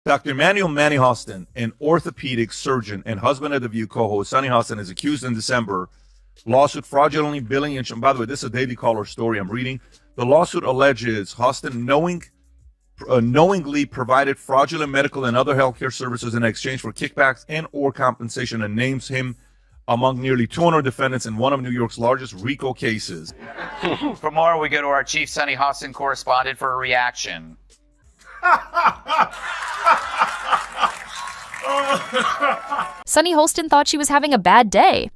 Dr. Emmanuel Manny Hostin, an orthopedic surgeon and husband of the View co-host Sunny Hostin, is accused in December lawsuit fraudulently billing insurance. By the way, this is a Daily Caller story I'm reading. The lawsuit alleges Hostin knowingly provided fraudulent medical and other healthcare services in exchange for kickbacks and or compensation, and names him among nearly 200 defendants in one of New York's largest RICO cases. For more, we go to our chief Sunny Hostin correspondent for a reaction. Sunny Hostin thought she was having a bad day.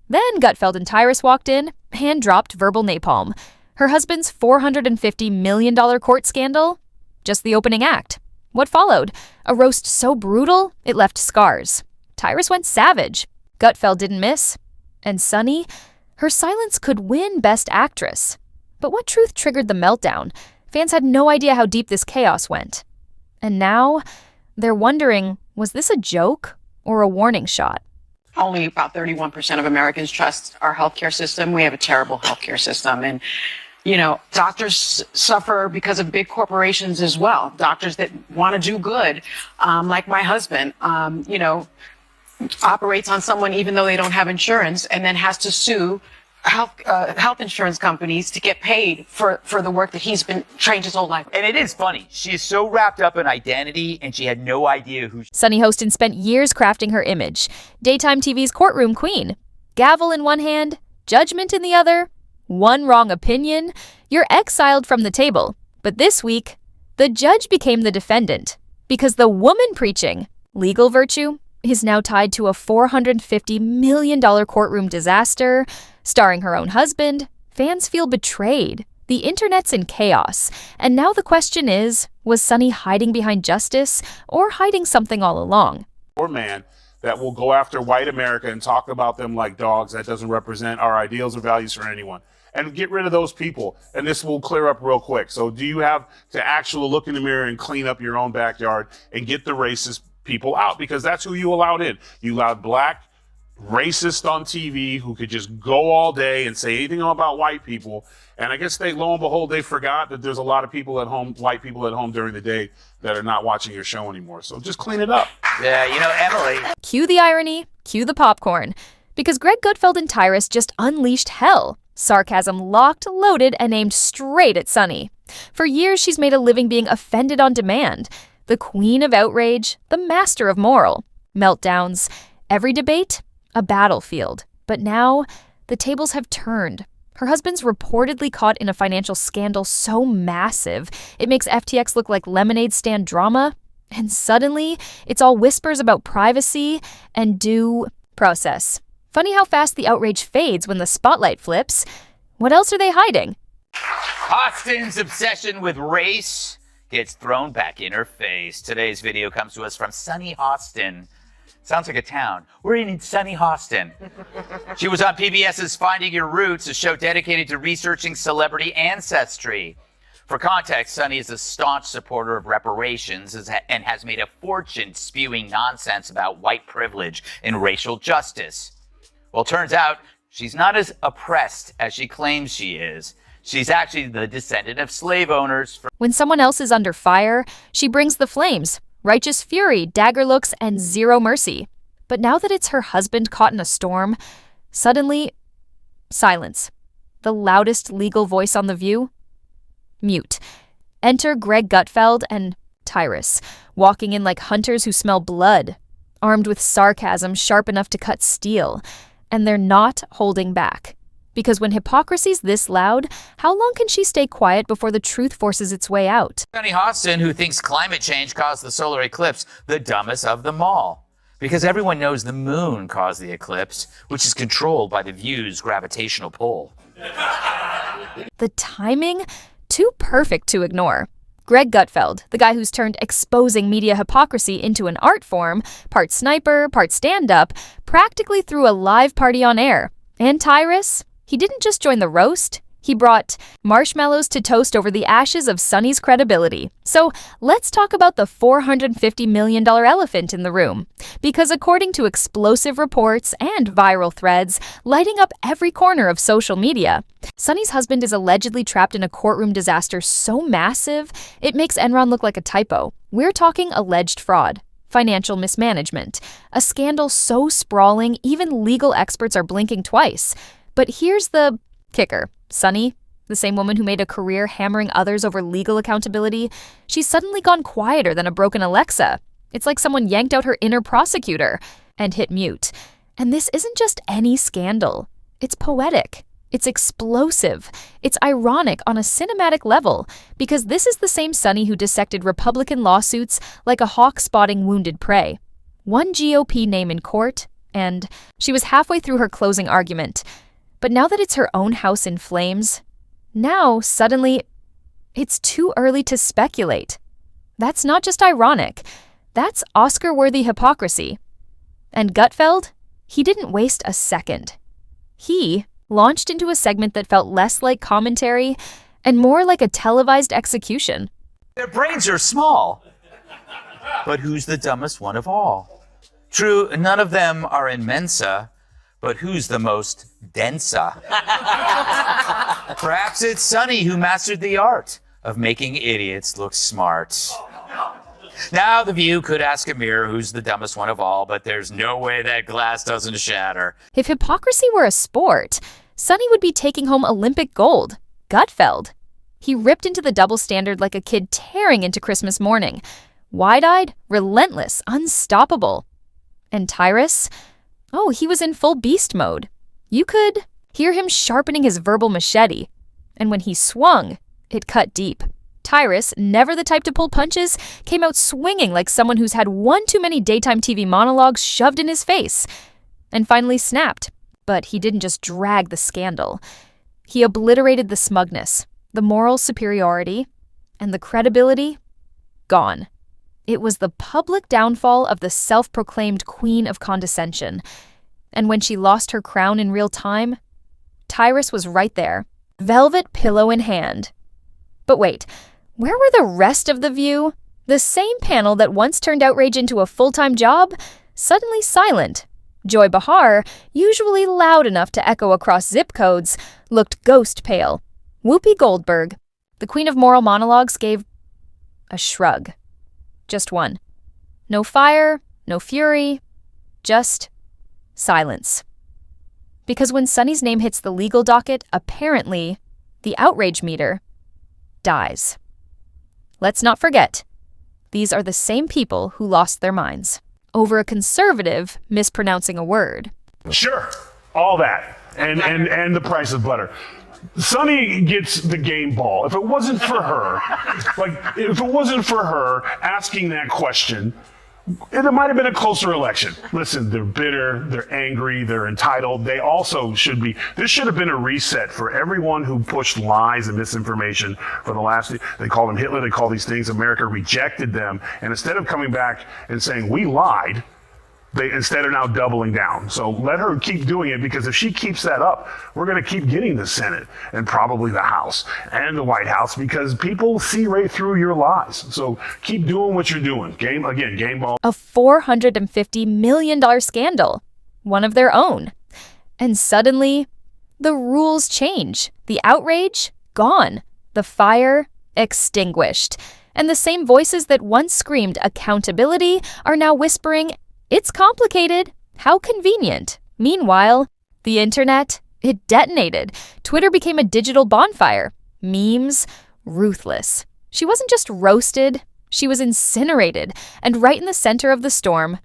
Then Gutfeld and TYRUS walked in and dropped verbal napalm. Her husband's $450 million court scandal? Just the opening act. What followed? A roast so brutal, it left scars. TYRUS went savage. Gutfeld didn't miss. And Sunny? Her silence could win Best Actress. But what truth triggered the meltdown? Fans had no idea how deep this chaos went. And now, they're wondering, was this a joke or a warning shot? Only about 31% of Americans trust our healthcare system. We have a terrible healthcare system. And, you know, doctors suffer because of big corporations as well. Doctors that want to do good, like my husband, you know, operates on someone even though they don't have insurance and then has to sue health insurance companies to get paid for the work that he's been trained his whole life. And it is funny. She is so wrapped up in identity, and she had no idea who. Sunny Hostin spent years crafting her image. Daytime TV's courtroom queen. Gavel in one hand, judgment in the other. One wrong opinion, you're exiled from the table. But this week, the judge became the defendant. Because the woman preaching legal virtue is now tied to a $450 million courtroom disaster. Starring her own husband, fans feel betrayed. The internet's in chaos. And now the question is, was Sunny hiding behind justice or hiding something all along? Poor man that will go after white America and talk about them like dogs. That doesn't represent our ideals or values for anyone. And get rid of those people. And this will clear up real quick. So do you have to actually look in the mirror and clean up your own backyard and get the racist people out? Because that's who you allowed in. You allowed black racist on TV who could just go all day and say anything about white people. And I guess lo and behold, they forgot that there's a lot of people at home, white people at home during the day that are not watching your show anymore. So just clean it up. Yeah, you know, Emily. Cue the irony, cue the popcorn. Because Greg Gutfeld and TYRUS just unleashed hell. Sarcasm locked, loaded, and aimed straight at Sunny. For years, she's made a living being offended on demand. The queen of outrage, the master of moral. Meltdowns. Every debate, a battlefield. But now, the tables have turned. Her husband's reportedly caught in a financial scandal so massive, it makes FTX look like lemonade stand drama. And suddenly, it's all whispers about privacy and due process. Funny how fast the outrage fades when the spotlight flips. What else are they hiding? Hostin's obsession with race gets thrown back in her face. Today's video comes to us from Sunny Hostin. Sounds like a town. We're in Sunny Hostin. She was on PBS's Finding Your Roots, a show dedicated to researching celebrity ancestry. For context, Sunny is a staunch supporter of reparations and has made a fortune spewing nonsense about white privilege and racial justice. Well, turns out she's not as oppressed as she claims she is. She's actually the descendant of slave owners. When someone else is under fire, she brings the flames. Righteous fury, dagger looks, and zero mercy. But now that it's her husband caught in a storm, suddenly, silence. The loudest legal voice on The View? Mute. Enter Greg Gutfeld and TYRUS, walking in like hunters who smell blood, armed with sarcasm sharp enough to cut steel. And they're not holding back. Because when hypocrisy's this loud, how long can she stay quiet before the truth forces its way out? Sunny Hostin, who thinks climate change caused the solar eclipse, the dumbest of them all. Because everyone knows the moon caused the eclipse, which is controlled by the View's gravitational pull. The timing? Too perfect to ignore. Greg Gutfeld, the guy who's turned exposing media hypocrisy into an art form, part sniper, part stand-up, practically threw a live party on air. And TYRUS? He didn't just join the roast, he brought marshmallows to toast over the ashes of Sunny's credibility. So let's talk about the $450 million elephant in the room. Because according to explosive reports and viral threads lighting up every corner of social media, Sunny's husband is allegedly trapped in a courtroom disaster so massive, it makes Enron look like a typo. We're talking alleged fraud, financial mismanagement, a scandal so sprawling even legal experts are blinking twice. But here's the kicker. Sunny, the same woman who made a career hammering others over legal accountability, she's suddenly gone quieter than a broken Alexa. It's like someone yanked out her inner prosecutor and hit mute. And this isn't just any scandal. It's poetic. It's explosive. It's ironic on a cinematic level, because this is the same Sunny who dissected Republican lawsuits like a hawk spotting wounded prey. One GOP name in court, and she was halfway through her closing argument. But now that it's her own house in flames, now, suddenly, it's too early to speculate. That's not just ironic. That's Oscar-worthy hypocrisy. And Gutfeld, he didn't waste a second. He launched into a segment that felt less like commentary and more like a televised execution. Their brains are small. But who's the dumbest one of all? True, none of them are in Mensa, but who's the most densa? Perhaps it's Sunny who mastered the art of making idiots look smart. Now the View could ask a mirror who's the dumbest one of all, but there's no way that glass doesn't shatter. If hypocrisy were a sport, Sunny would be taking home Olympic gold. Gutfeld. He ripped into the double standard like a kid tearing into Christmas morning. Wide-eyed, relentless, unstoppable. And TYRUS? Oh, he was in full beast mode. You could hear him sharpening his verbal machete. And when he swung, it cut deep. TYRUS, never the type to pull punches, came out swinging like someone who's had one too many daytime TV monologues shoved in his face. And finally snapped. But he didn't just drag the scandal. He obliterated the smugness, the moral superiority, and the credibility. Gone. It was the public downfall of the self-proclaimed queen of condescension. And when she lost her crown in real time, TYRUS was right there, velvet pillow in hand. But wait, where were the rest of the View? The same panel that once turned outrage into a full-time job, suddenly silent. Joy Behar, usually loud enough to echo across zip codes, looked ghost pale. Whoopi Goldberg, the queen of moral monologues, gave a shrug. Just one. No fire, no fury, just silence. Because when Sunny's name hits the legal docket, apparently, the outrage meter dies. Let's not forget, these are the same people who lost their minds over a conservative mispronouncing a word. Sure, all that, and the price of butter. Sunny gets the game ball. If it wasn't for her, asking that question, it might have been a closer election. Listen, they're bitter, they're angry, they're entitled. They also should be. This should have been a reset for everyone who pushed lies and misinformation for the last. They call them Hitler. They call these things. America rejected them, and instead of coming back and saying we lied, they instead are now doubling down. So let her keep doing it, because if she keeps that up, we're going to keep getting the Senate and probably the House and the White House, because people see right through your lies. So keep doing what you're doing. Game ball. A $450 million scandal, one of their own. And suddenly, the rules change. The outrage, gone. The fire, extinguished. And the same voices that once screamed accountability are now whispering, "It's complicated. How convenient." Meanwhile, the internet, it detonated. Twitter became a digital bonfire. Memes, ruthless. She wasn't just roasted, she was incinerated. And right in the center of the storm,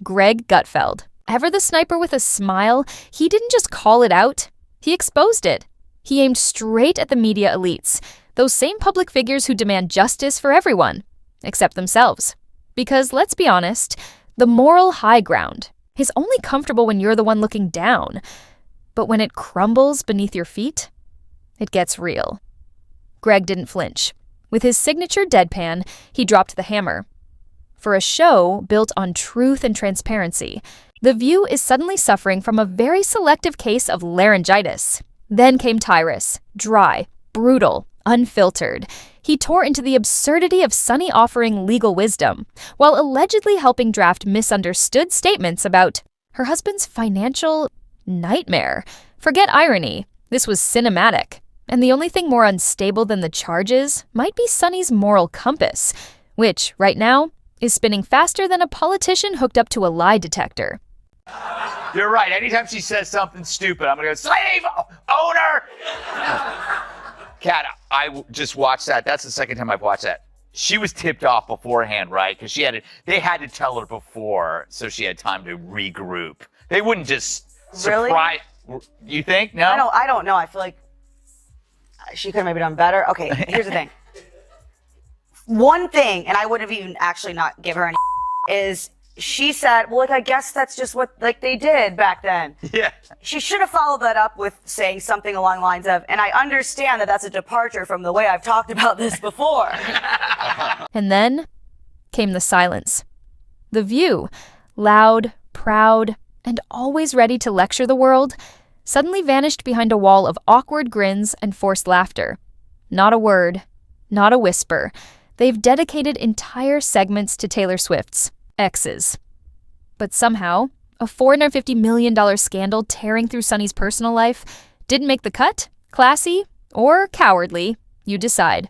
GREG GUTFELD. Ever the sniper with a smile, he didn't just call it out, he exposed it. He aimed straight at the media elites, those same public figures who demand justice for everyone, except themselves. Because let's be honest, the moral high ground is only comfortable when you're the one looking down. But when it crumbles beneath your feet, it gets real. GREG didn't flinch. With his signature deadpan, he dropped the hammer. For a show built on truth and transparency, The View is suddenly suffering from a very selective case of laryngitis. Then came TYRUS, dry, brutal, unfiltered. He tore into the absurdity of Sunny offering legal wisdom, while allegedly helping draft misunderstood statements about her husband's financial nightmare. Forget irony, this was cinematic. And the only thing more unstable than the charges might be Sunny's moral compass, which, right now, is spinning faster than a politician hooked up to a lie detector. You're right. Anytime she says something stupid, I'm going to go, slave owner. Kat, just watched that. That's the second time I've watched that. She was tipped off beforehand, right? Because they had to tell her before, so she had time to regroup. They wouldn't just surprise. Really? You think? No? I don't know. I feel like she could have maybe done better. Okay, here's the thing. One thing, and I would have even actually not give her any is she said, well, I guess that's just what they did back then. Yeah. She should have followed that up with saying something along the lines of, and I understand that that's a departure from the way I've talked about this before. And then came the silence. The View, loud, proud, and always ready to lecture the world, suddenly vanished behind a wall of awkward grins and forced laughter. Not a word, not a whisper. They've dedicated entire segments to Taylor Swift's exes. But somehow, a $450 million scandal tearing through Sunny's personal life didn't make the cut, classy, or cowardly, you decide.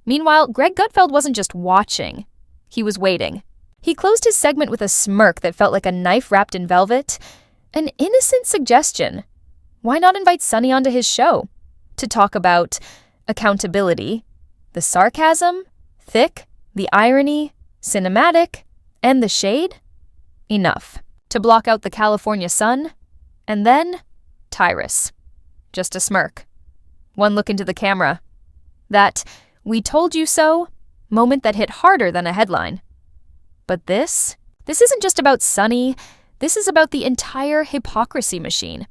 Meanwhile, Greg Gutfeld wasn't just watching. He was waiting. He closed his segment with a smirk that felt like a knife wrapped in velvet. An innocent suggestion. Why not invite Sunny onto his show? To talk about accountability, the sarcasm, thick, the irony, cinematic, and the shade? Enough. To block out the California sun, and then TYRUS. Just a smirk. One look into the camera. That "we told you so" moment that hit harder than a headline. But this isn't just about Sunny. This is about the entire hypocrisy machine.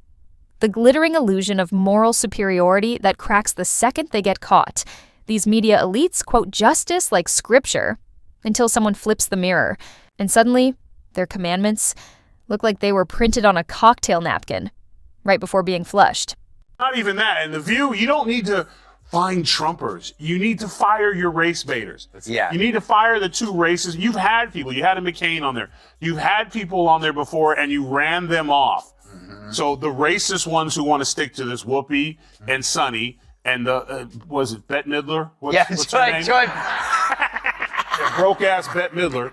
The glittering illusion of moral superiority that cracks the second they get caught. These media elites quote justice like scripture until someone flips the mirror, and suddenly their commandments look like they were printed on a cocktail napkin right before being flushed. Not even that. In The View, you don't need to find Trumpers. You need to fire your race baiters. Yeah. You need to fire the two races. You've had people. You had a McCain on there. You've had people on there before, and you ran them off. Mm-hmm. So the racist ones who want to stick to this, Whoopi and Sunny, and the, was it Bette Midler? What's her name? Broke-ass Bette Midler.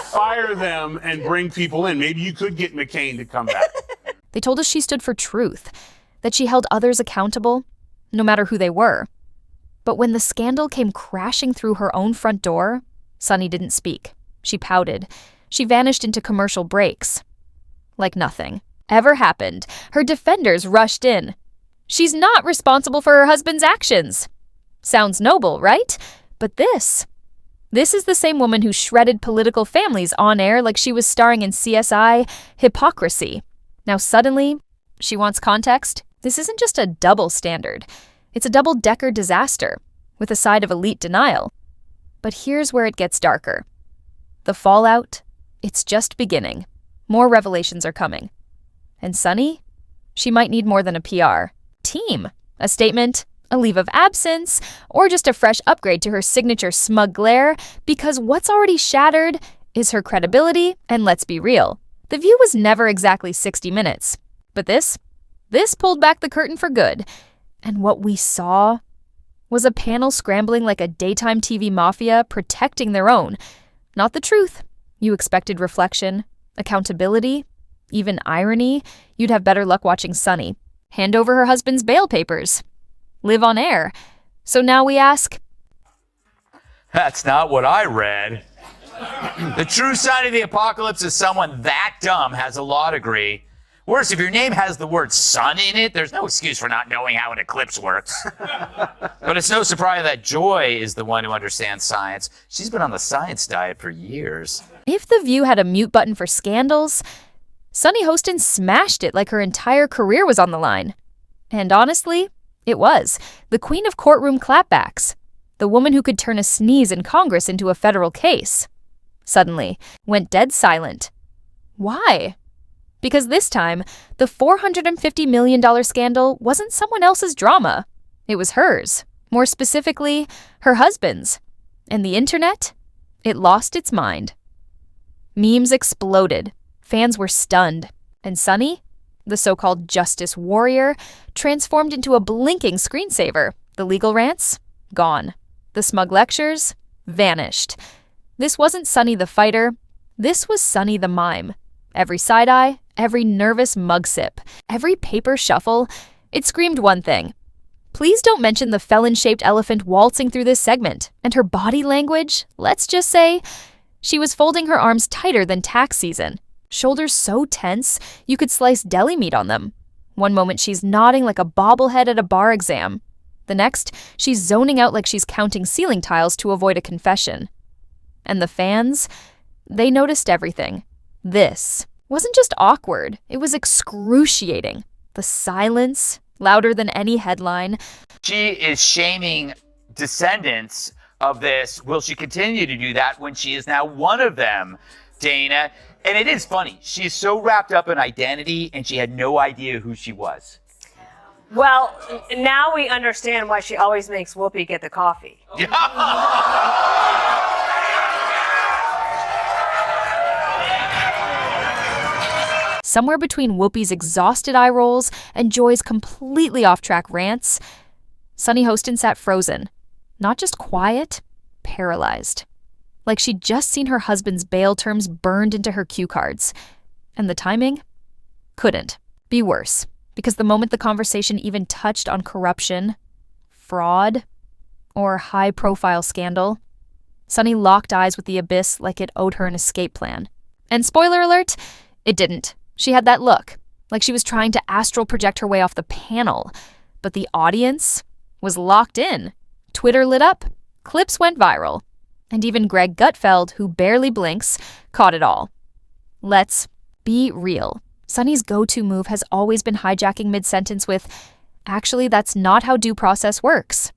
Fire them and bring people in. Maybe you could get McCain to come back. They told us she stood for truth, that she held others accountable, no matter who they were. But when the scandal came crashing through her own front door, Sunny didn't speak. She pouted. She vanished into commercial breaks. Like nothing ever happened. Her defenders rushed in. She's not responsible for her husband's actions. Sounds noble, right? But this is the same woman who shredded political families on air like she was starring in CSI Hypocrisy. Now suddenly, she wants context. This isn't just a double standard. It's a double-decker disaster, with a side of elite denial. But here's where it gets darker. The fallout, it's just beginning. More revelations are coming. And Sunny? She might need more than a PR team, a statement, a leave of absence, or just a fresh upgrade to her signature smug glare, because what's already shattered is her credibility, and let's be real. The View was never exactly 60 minutes. But this pulled back the curtain for good. And what we saw was a panel scrambling like a daytime TV mafia protecting their own. Not the truth. You expected reflection, accountability, even irony. You'd have better luck watching Sunny hand over her husband's bail papers, live on air. So now we ask, That's not what I read. The true sign of the apocalypse is someone that dumb has a law degree. Worse, if your name has the word sun in it, there's no excuse for not knowing how an eclipse works. But it's no surprise that Joy is the one who understands science. She's been on the science diet for years. if The View had a mute button for scandals, Sunny Hostin smashed it like her entire career was on the line. And honestly, it was. The queen of courtroom clapbacks. The woman who could turn a sneeze in Congress into a federal case. Suddenly, went dead silent. Why? Because this time, the $450 million scandal wasn't someone else's drama. It was hers. More specifically, her husband's. And the internet? It lost its mind. Memes exploded. Fans were stunned. And Sunny, the so-called justice warrior, transformed into a blinking screensaver. The legal rants? Gone. The smug lectures? Vanished. This wasn't Sunny the fighter. This was Sunny the mime. Every side eye, every nervous mug sip, every paper shuffle, it screamed one thing. Please don't mention the felon-shaped elephant waltzing through this segment, and her body language, let's just say, she was folding her arms tighter than tax season, shoulders so tense you could slice deli meat on them. One moment she's nodding like a bobblehead at a bar exam. The next, she's zoning out like she's counting ceiling tiles to avoid a confession. And the fans, they noticed everything. This wasn't just awkward, it was excruciating. The silence, louder than any headline. She is shaming descendants of this. Will she continue to do that when she is now one of them, Dana? And it is funny. She's so wrapped up in identity and she had no idea who she was. Well, now we understand why she always makes Whoopi get the coffee. Somewhere between Whoopi's exhausted eye rolls and Joy's completely off-track rants, Sunny Hostin sat frozen. Not just quiet, paralyzed. Like she'd just seen her husband's bail terms burned into her cue cards. And the timing? Couldn't be worse. Because the moment the conversation even touched on corruption, fraud, or high-profile scandal, Sunny locked eyes with the abyss like it owed her an escape plan. And spoiler alert, it didn't. She had that look, like she was trying to astral project her way off the panel. But the audience was locked in. Twitter lit up, clips went viral. And even Greg Gutfeld, who barely blinks, caught it all. Let's be real. Sunny's go-to move has always been hijacking mid-sentence with, actually, that's not how due process works.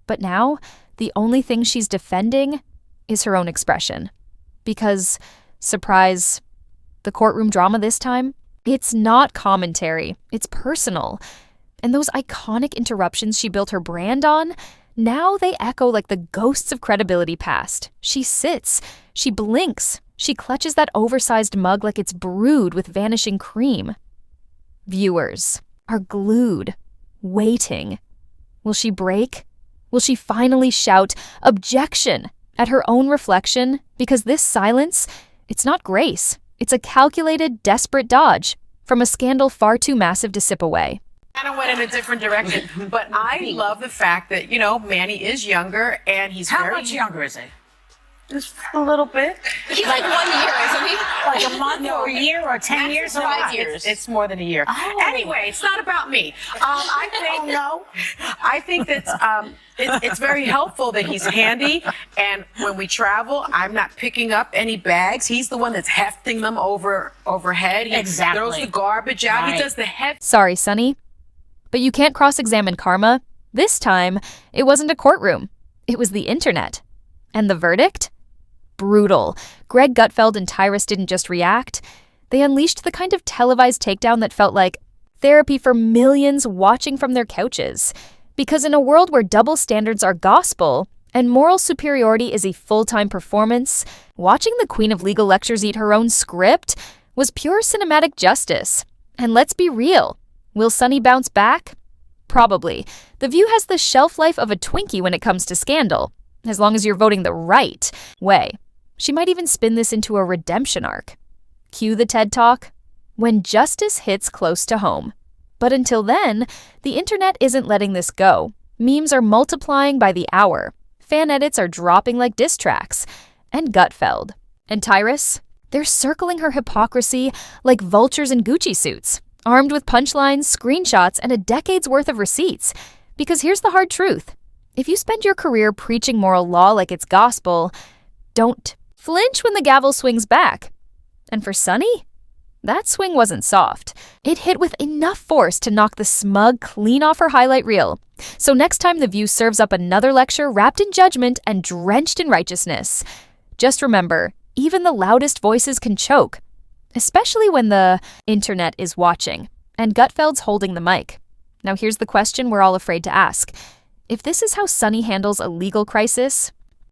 But now, the only thing she's defending is her own expression. Because, surprise, the courtroom drama this time, it's not commentary, it's personal. And those iconic interruptions she built her brand on, now they echo like the ghosts of credibility past. She sits, she blinks, she clutches that oversized mug like it's brewed with vanishing cream. Viewers are glued, waiting. Will she break? Will she finally shout, "Objection!" at her own reflection? Because this silence, it's not grace. It's a calculated, desperate dodge from a scandal far too massive to sip away. Kind of went in a different direction, but I love the fact that, Manny is younger and he's How very much younger is he? Just a little bit. He's like 1 year, isn't he? Like a month or a year or 10 years or 5 years? It's more than a year. Oh. Anyway, it's not about me. I think that it's very helpful that he's handy, and when we travel, I'm not picking up any bags. He's the one that's hefting them overhead. He Exactly. throws the garbage out. Right. He does the heavy. Sorry, Sunny, but you can't cross-examine karma. This time, it wasn't a courtroom. It was the internet. And the verdict? Brutal. Greg Gutfeld and TYRUS didn't just react. They unleashed the kind of televised takedown that felt like therapy for millions watching from their couches. Because in a world where double standards are gospel and moral superiority is a full-time performance, watching the Queen of Legal Lectures eat her own script was pure cinematic justice. And let's be real. Will Sunny bounce back? Probably. The View has the shelf life of a Twinkie when it comes to scandal, as long as you're voting the right way. She might even spin this into a redemption arc. Cue the TED Talk. When justice hits close to home. But until then, the internet isn't letting this go. Memes are multiplying by the hour. Fan edits are dropping like diss tracks. And Gutfeld. And TYRUS? They're circling her hypocrisy like vultures in Gucci suits, armed with punchlines, screenshots, and a decade's worth of receipts. Because here's the hard truth. If you spend your career preaching moral law like it's gospel, don't flinch when the gavel swings back. And for Sunny, that swing wasn't soft. It hit with enough force to knock the smug clean off her highlight reel. So next time The View serves up another lecture wrapped in judgment and drenched in righteousness, just remember, even the loudest voices can choke, especially when the internet is watching and Gutfeld's holding the mic. Now here's the question we're all afraid to ask. If this is how Sunny handles a legal crisis,